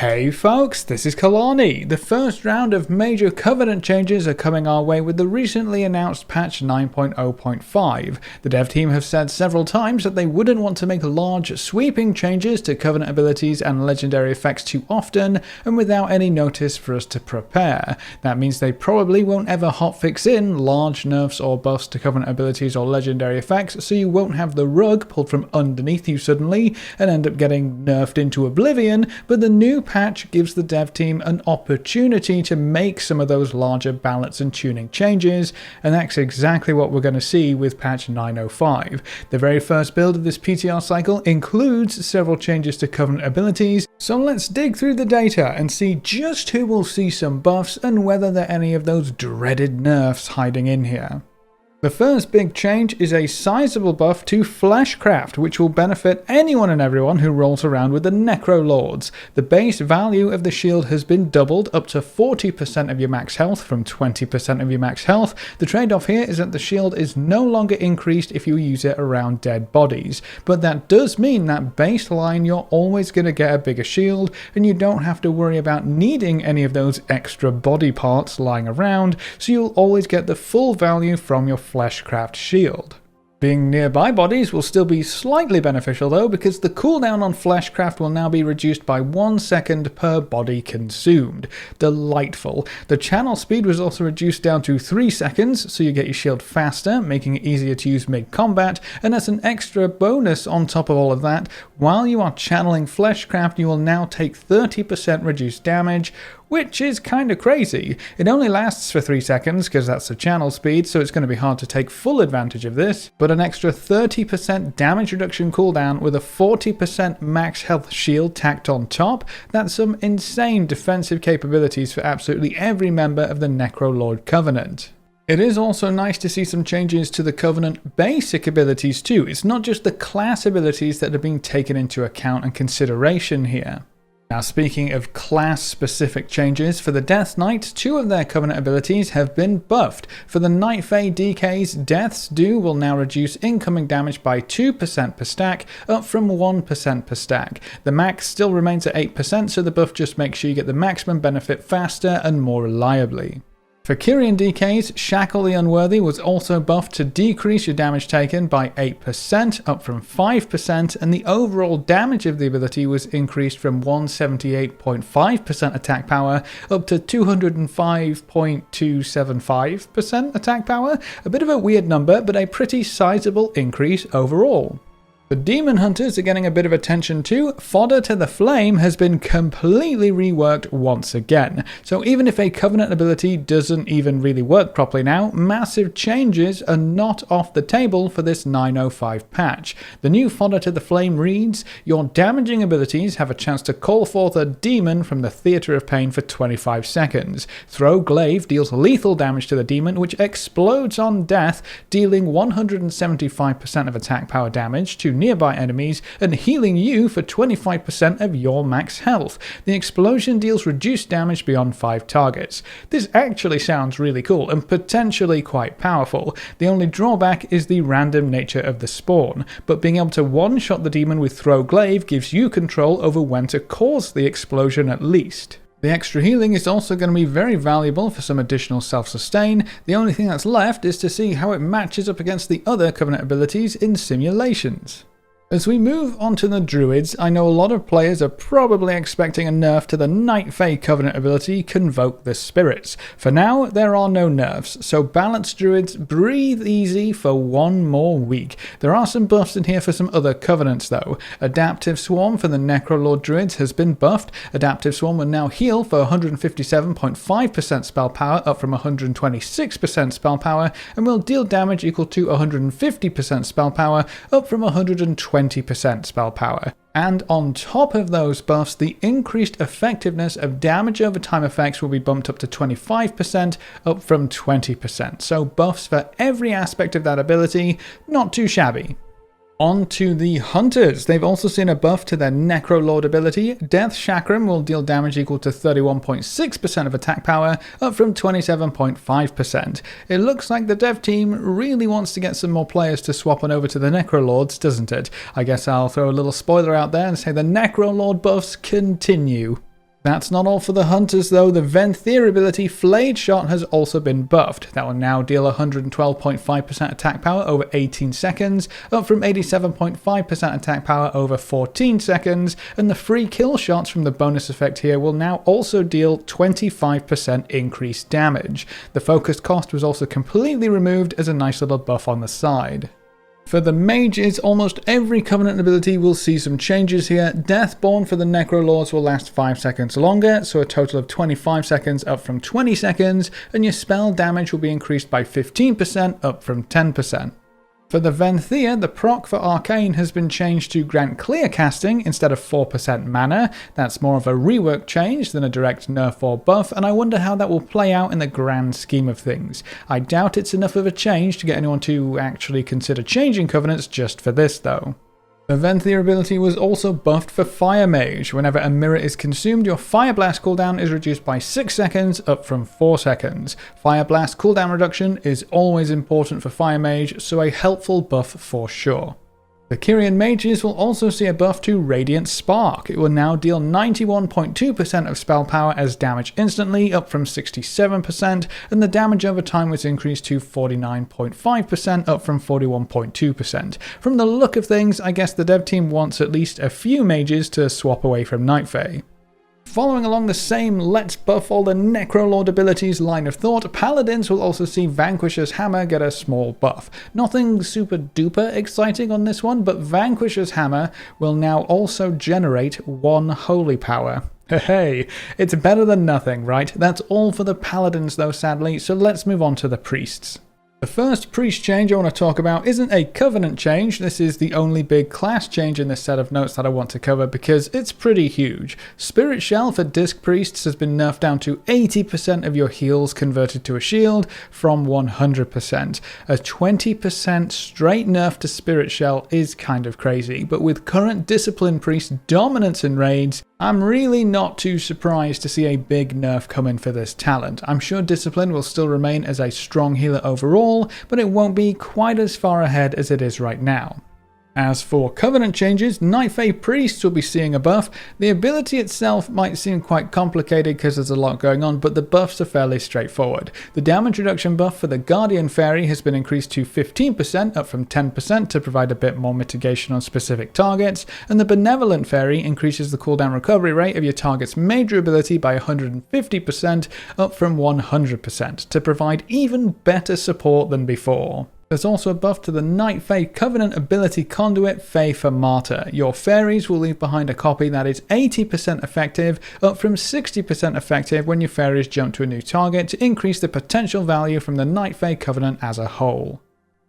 Hey folks, this is Kalani. The first round of major Covenant changes are coming our way with the recently announced patch 9.0.5. The dev team have said several times that they wouldn't want to make large, sweeping changes to Covenant abilities and legendary effects too often and without any notice for us to prepare. That means they probably won't ever hotfix in large nerfs or buffs to Covenant abilities or legendary effects, so you won't have the rug pulled from underneath you suddenly and end up getting nerfed into oblivion, but the new patch gives the dev team an opportunity to make some of those larger balance and tuning changes, and that's exactly what we're going to see with patch 9.05. The very first build of this PTR cycle includes several changes to Covenant abilities, so let's dig through the data and see just who will see some buffs and whether there are any of those dreaded nerfs hiding in here. The first big change is a sizable buff to Fleshcraft, which will benefit anyone and everyone who rolls around with the Necrolords. The base value of the shield has been doubled up to 40% of your max health from 20% of your max health. The trade-off here is that the shield is no longer increased if you use it around dead bodies, but that does mean that baseline you're always going to get a bigger shield, and you don't have to worry about needing any of those extra body parts lying around, so you'll always get the full value from your Fleshcraft shield. Being nearby bodies will still be slightly beneficial though, because the cooldown on Fleshcraft will now be reduced by 1 second per body consumed. Delightful. The channel speed was also reduced down to 3 seconds, so you get your shield faster, making it easier to use mid-combat, and as an extra bonus on top of all of that, while you are channeling Fleshcraft, you will now take 30% reduced damage, which is kinda crazy. It only lasts for 3 seconds because that's the channel speed, so it's going to be hard to take full advantage of this, but an extra 30% damage reduction cooldown with a 40% max health shield tacked on top, that's some insane defensive capabilities for absolutely every member of the Necrolord Covenant. It is also nice to see some changes to the Covenant basic abilities too. It's not just the class abilities that are being taken into account and consideration here. Now, speaking of class-specific changes, for the Death Knight, 2 of their Covenant abilities have been buffed. For the Night Fae DK's Death's Due will now reduce incoming damage by 2% per stack, up from 1% per stack. The max still remains at 8%, so the buff just makes sure you get the maximum benefit faster and more reliably. For Kyrian DK's, Shackle the Unworthy was also buffed to decrease your damage taken by 8%, up from 5%, and the overall damage of the ability was increased from 178.5% attack power up to 205.275% attack power. A bit of a weird number, but a pretty sizable increase overall. The Demon Hunters are getting a bit of attention too. Fodder to the Flame has been completely reworked once again. So even if a Covenant ability doesn't even really work properly now, massive changes are not off the table for this 9.05 patch. The new Fodder to the Flame reads, your damaging abilities have a chance to call forth a demon from the Theatre of Pain for 25 seconds. Throw Glaive deals lethal damage to the demon, which explodes on death, dealing 175% of attack power damage to nearby enemies and healing you for 25% of your max health. The explosion deals reduced damage beyond 5 targets. This actually sounds really cool and potentially quite powerful. The only drawback is the random nature of the spawn, but being able to one-shot the demon with Throw Glaive gives you control over when to cause the explosion at least. The extra healing is also going to be very valuable for some additional self-sustain. The only thing that's left is to see how it matches up against the other Covenant abilities in simulations. As we move on to the Druids, I know a lot of players are probably expecting a nerf to the Night Fae Covenant ability, Convoke the Spirits. For now, there are no nerfs, so balanced Druids breathe easy for 1 more week. There are some buffs in here for some other Covenants though. Adaptive Swarm for the Necrolord Druids has been buffed. Adaptive Swarm will now heal for 157.5% spell power, up from 126% spell power, and will deal damage equal to 150% spell power, up from 120% spell power. And on top of those buffs, the increased effectiveness of damage over time effects will be bumped up to 25%, up from 20%. So buffs for every aspect of that ability, not too shabby. On to the Hunters. They've also seen a buff to their Necrolord ability. Death Chakram will deal damage equal to 31.6% of attack power, up from 27.5%. It looks like the dev team really wants to get some more players to swap on over to the Necrolords, doesn't it? I guess I'll throw a little spoiler out there and say the Necrolord buffs continue. That's not all for the Hunters though. The Venthyr ability Flayed Shot has also been buffed. That will now deal 112.5% attack power over 18 seconds, up from 87.5% attack power over 14 seconds, and the free kill shots from the bonus effect here will now also deal 25% increased damage. The focused cost was also completely removed as a nice little buff on the side. For the mages, almost every Covenant ability will see some changes here. Deathborn for the Necrolords will last 5 seconds longer, so a total of 25 seconds up from 20 seconds, and your spell damage will be increased by 15% up from 10%. For the Venthyr, the proc for Arcane has been changed to grant clear casting instead of 4% mana. That's more of a rework change than a direct nerf or buff, and I wonder how that will play out in the grand scheme of things. I doubt it's enough of a change to get anyone to actually consider changing Covenants just for this though. The Venthyr ability was also buffed for Fire Mage. Whenever a mirror is consumed, your Fire Blast cooldown is reduced by 6 seconds, up from 4 seconds. Fire Blast cooldown reduction is always important for Fire Mage, so a helpful buff for sure. The Kyrian mages will also see a buff to Radiant Spark. It will now deal 91.2% of spell power as damage instantly, up from 67%, and the damage over time was increased to 49.5%, up from 41.2%. From the look of things, I guess the dev team wants at least a few mages to swap away from Night Fae. Following along the same let's buff all the Necrolord abilities line of thought, Paladins will also see Vanquisher's Hammer get a small buff. Nothing super duper exciting on this one, but Vanquisher's Hammer will now also generate 1 holy power. Hey, it's better than nothing, right? That's all for the Paladins though, sadly, so let's move on to the Priests. The first priest change I want to talk about isn't a Covenant change. This is the only big class change in this set of notes that I want to cover because it's pretty huge. Spirit Shell for Disc Priests has been nerfed down to 80% of your heals converted to a shield from 100%. A 20% straight nerf to Spirit Shell is kind of crazy, but with current Discipline Priest dominance in raids, I'm really not too surprised to see a big nerf coming for this talent. I'm sure Discipline will still remain as a strong healer overall, but it won't be quite as far ahead as it is right now. As for Covenant changes, Night Fae Priests will be seeing a buff. The ability itself might seem quite complicated because there's a lot going on, but the buffs are fairly straightforward. The damage reduction buff for the Guardian Fairy has been increased to 15%, up from 10%, to provide a bit more mitigation on specific targets, and the Benevolent Fairy increases the cooldown recovery rate of your target's major ability by 150%, up from 100%, to provide even better support than before. There's also a buff to the Night Fae Covenant ability conduit Fae for Martyr. Your fairies will leave behind a copy that is 80% effective, up from 60% effective when your fairies jump to a new target to increase the potential value from the Night Fae Covenant as a whole.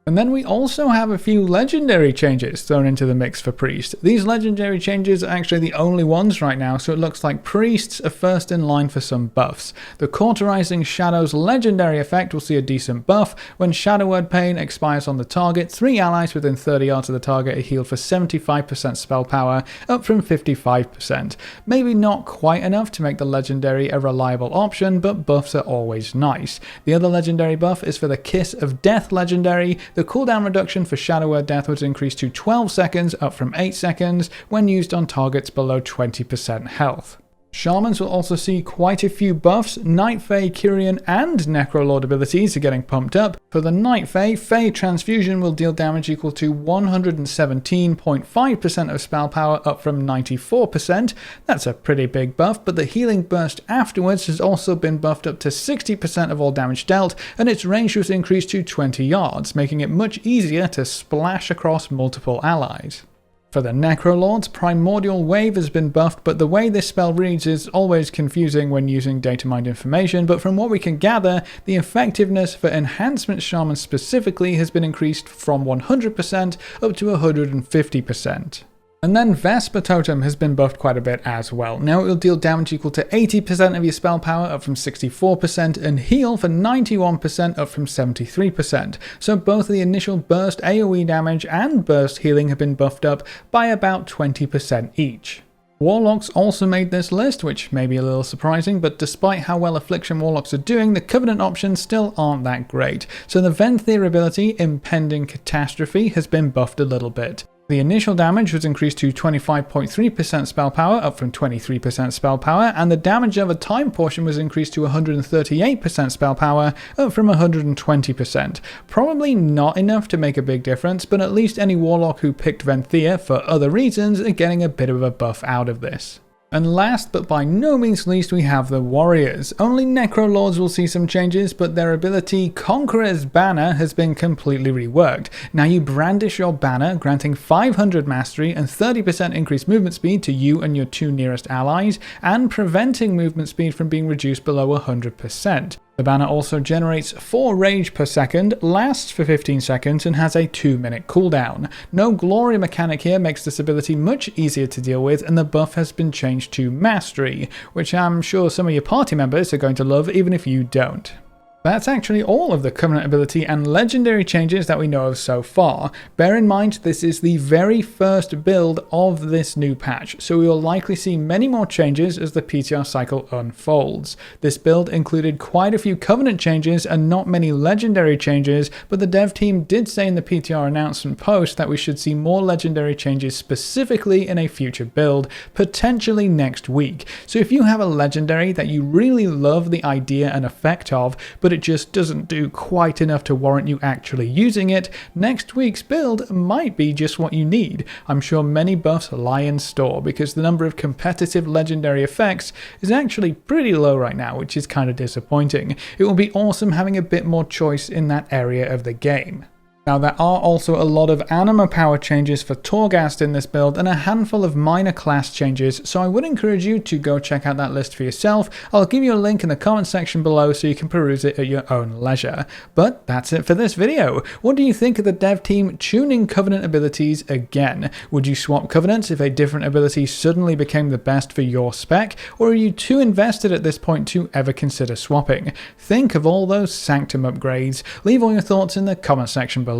And then we also have a few legendary changes thrown into the mix for Priest. These legendary changes are actually the only ones right now, so it looks like Priests are first in line for some buffs. The Cauterizing Shadows legendary effect will see a decent buff. When Shadow Word Pain expires on the target, 3 allies within 30 yards of the target are healed for 75% spell power, up from 55%. Maybe not quite enough to make the legendary a reliable option, but buffs are always nice. The other legendary buff is for the Kiss of Death legendary. The cooldown reduction for Shadow Word Death was increased to 12 seconds, up from 8 seconds, when used on targets below 20% health. Shamans will also see quite a few buffs. Night Fae, Kyrian, and Necrolord abilities are getting pumped up. For the Night Fae, Fae Transfusion will deal damage equal to 117.5% of spell power, up from 94%. That's a pretty big buff, but the Healing Burst afterwards has also been buffed up to 60% of all damage dealt, and its range was increased to 20 yards, making it much easier to splash across multiple allies. For the Necrolords, Primordial Wave has been buffed, but the way this spell reads is always confusing when using data mined information, but from what we can gather, the effectiveness for Enhancement Shaman specifically has been increased from 100% up to 150%. And then Vesper Totem has been buffed quite a bit as well. Now it will deal damage equal to 80% of your spell power, up from 64%, and heal for 91%, up from 73%. So both the initial burst AoE damage and burst healing have been buffed up by about 20% each. Warlocks also made this list, which may be a little surprising, but despite how well Affliction Warlocks are doing, the Covenant options still aren't that great. So the Venthyr ability, Impending Catastrophe, has been buffed a little bit. The initial damage was increased to 25.3% spell power, up from 23% spell power, and the damage over time portion was increased to 138% spell power, up from 120%. Probably not enough to make a big difference, but at least any warlock who picked Venthyr for other reasons are getting a bit of a buff out of this. And last but by no means least, we have the warriors. Only Necrolords will see some changes, but their ability Conqueror's Banner has been completely reworked. Now you brandish your banner, granting 500 mastery and 30% increased movement speed to you and your 2 nearest allies, and preventing movement speed from being reduced below 100%. The banner also generates 4 rage per second, lasts for 15 seconds, and has a 2-minute cooldown. No glory mechanic here makes this ability much easier to deal with, and the buff has been changed to mastery, which I'm sure some of your party members are going to love even if you don't. That's actually all of the Covenant ability and legendary changes that we know of so far. Bear in mind this is the very first build of this new patch, so we will likely see many more changes as the PTR cycle unfolds. This build included quite a few Covenant changes and not many legendary changes, but the dev team did say in the PTR announcement post that we should see more legendary changes specifically in a future build, potentially next week. So if you have a legendary that you really love the idea and effect of, but it just doesn't do quite enough to warrant you actually using it, next week's build might be just what you need. I'm sure many buffs lie in store because the number of competitive legendary effects is actually pretty low right now, which is kind of disappointing. It will be awesome having a bit more choice in that area of the game. Now there are also a lot of anima power changes for Torghast in this build and a handful of minor class changes, so I would encourage you to go check out that list for yourself. I'll give you a link in the comment section below so you can peruse it at your own leisure. But that's it for this video. What do you think of the dev team tuning Covenant abilities again? Would you swap Covenants if a different ability suddenly became the best for your spec, or are you too invested at this point to ever consider swapping? Think of all those Sanctum upgrades. Leave all your thoughts in the comment section below.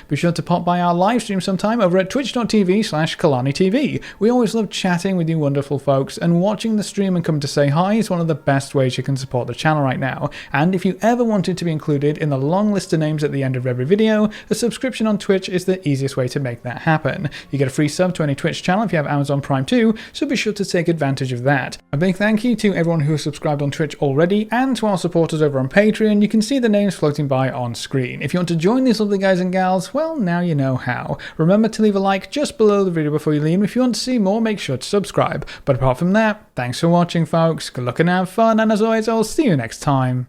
Be sure to pop by our live stream sometime over at twitch.tv/KalaniTV. We always love chatting with you wonderful folks, and watching the stream and come to say hi is one of the best ways you can support the channel right now. And if you ever wanted to be included in the long list of names at the end of every video, a subscription on Twitch is the easiest way to make that happen. You get a free sub to any Twitch channel if you have Amazon Prime too, so be sure to take advantage of that. A big thank you to everyone who has subscribed on Twitch already, and to our supporters over on Patreon. You can see the names floating by on screen. If you want to join these lovely guys and gals, well, now you know how. Remember to leave a like just below the video before you leave. If you want to see more, make sure to subscribe. But apart from that, thanks for watching folks, good luck and have fun, and as always, I'll see you next time.